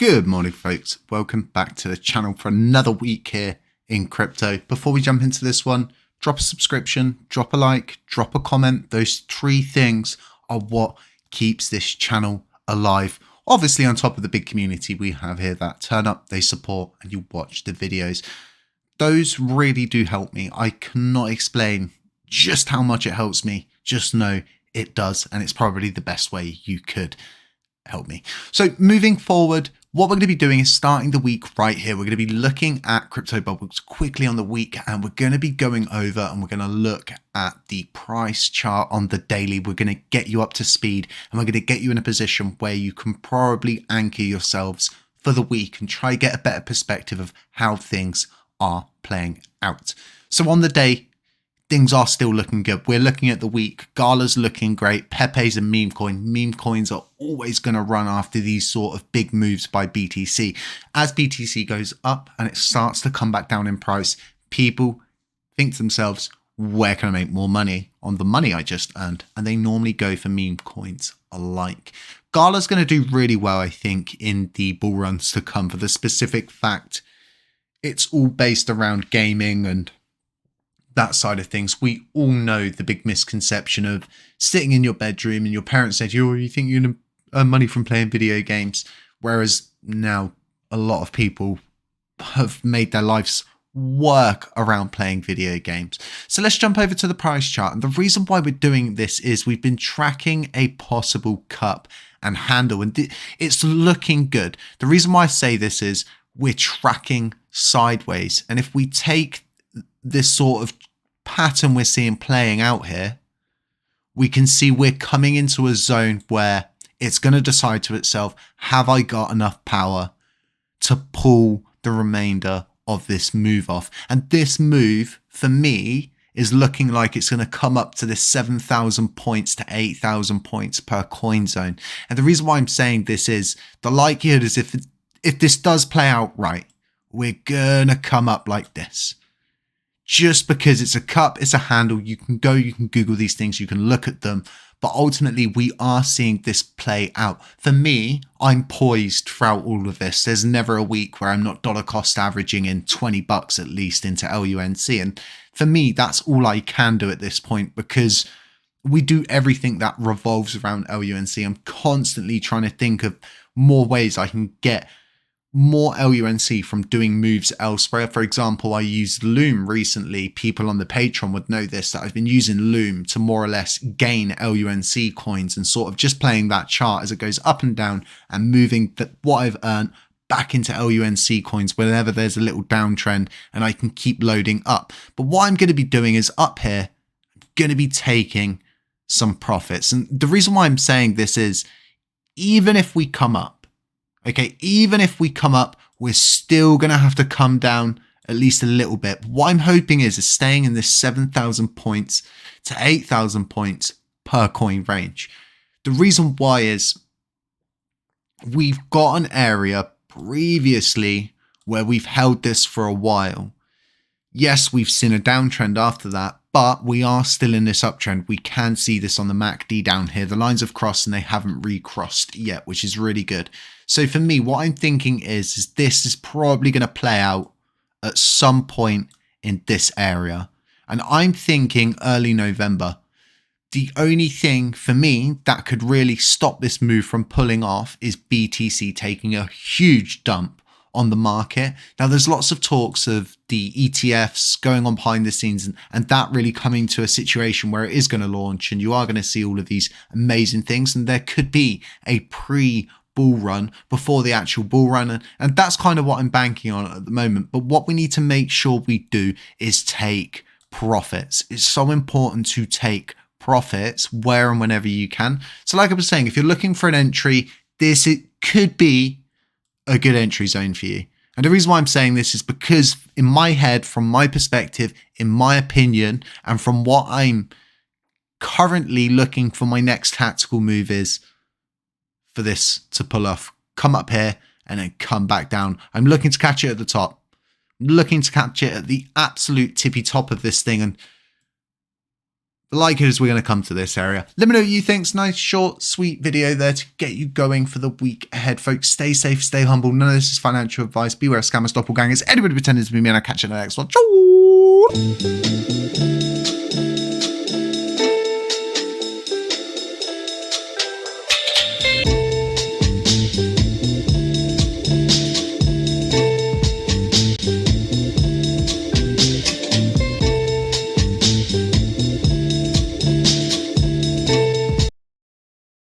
Good morning, folks. Welcome back to the channel for another week here in crypto. Before we jump into this one, drop a subscription, drop a like, drop a comment. Those three things are what keeps this channel alive. Obviously, on top of the big community we have here that turn up, they support, and you watch the videos. Those really do help me. I cannot explain just how much it helps me. Just know it does, and it's probably the best way you could help me. So moving forward, what we're going to be doing is starting the week right here. We're going to be looking at crypto bubbles quickly on the week, and we're going to be going over and we're going to look at the price chart on the daily. We're going to get you up to speed, and we're going to get you in a position where you can probably anchor yourselves for the week and try to get a better perspective of how things are playing out. So on the day, things are still looking good. We're looking at the week. Gala's looking great. Pepe's a meme coin. Meme coins are always going to run after these sort of big moves by BTC. As BTC goes up and it starts to come back down in price, people think to themselves, where can I make more money on the money I just earned? And they normally go for meme coins alike. Gala's going to do really well, I think, in the bull runs to come, for the specific fact it's all based around gaming and that side of things. We all know the big misconception of sitting in your bedroom and your parents said, you think you're going to earn money from playing video games. Whereas now a lot of people have made their lives work around playing video games. So let's jump over to the price chart. And the reason why we're doing this is we've been tracking a possible cup and handle, and it's looking good. The reason why I say this is we're tracking sideways. And if we take this sort of pattern we're seeing playing out here, we can see we're coming into a zone where it's going to decide to itself, have I got enough power to pull the remainder of this move off? And this move, for me, is looking like it's going to come up to this 7,000 points to 8,000 points per coin zone. And the reason why I'm saying this is the likelihood is if this does play out right, we're going to come up like this. Just because it's a cup, it's a handle, you can Google these things, you can look at them, but ultimately we are seeing this play out. For me, I'm poised throughout all of this. There's never a week where I'm not dollar cost averaging in 20 bucks at least into LUNC. And for me, that's all I can do at this point, because we do everything that revolves around LUNC. I'm constantly trying to think of more ways I can get more LUNC from doing moves elsewhere. For example, I used Loom recently. People on the Patreon would know this, that I've been using Loom to more or less gain LUNC coins and sort of just playing that chart as it goes up and down and moving what I've earned back into LUNC coins whenever there's a little downtrend, and I can keep loading up. But what I'm going to be doing is up here, I'm going to be taking some profits. And the reason why I'm saying this is, even if we come up, okay, even if we come up, we're still going to have to come down at least a little bit. What I'm hoping is staying in this 7,000 points to 8,000 points per coin range. The reason why is we've got an area previously where we've held this for a while. Yes, we've seen a downtrend after that, but we are still in this uptrend. We can see this on the MACD down here. The lines have crossed and they haven't recrossed yet, which is really good. So for me, what I'm thinking is this is probably going to play out at some point in this area. And I'm thinking early November. The only thing for me that could really stop this move from pulling off is BTC taking a huge dump on the market. Now, there's lots of talks of the ETFs going on behind the scenes and that really coming to a situation where it is going to launch and you are going to see all of these amazing things, and there could be a pre-bull run before the actual bull run, and that's kind of what I'm banking on at the moment. But what we need to make sure we do is take profits. It's so important to take profits where and whenever you can. So like I was saying, if you're looking for an entry, it could be a good entry zone for you. And the reason why I'm saying this is because in my head, from my perspective, in my opinion, and from what I'm currently looking for my next tactical move is for this to pull off, come up here and then come back down. I'm looking to catch it at the top. I'm looking to catch it at the absolute tippy top of this thing, and the likelihood is we're going to come to this area. Let me know what you think. It's a nice, short, sweet video there to get you going for the week ahead. ahead, folks. Stay safe, stay humble. None of this is financial advice. Beware of scammers, doppelgangers, anybody pretending to be me, and I'll catch you in the next one. Ciao.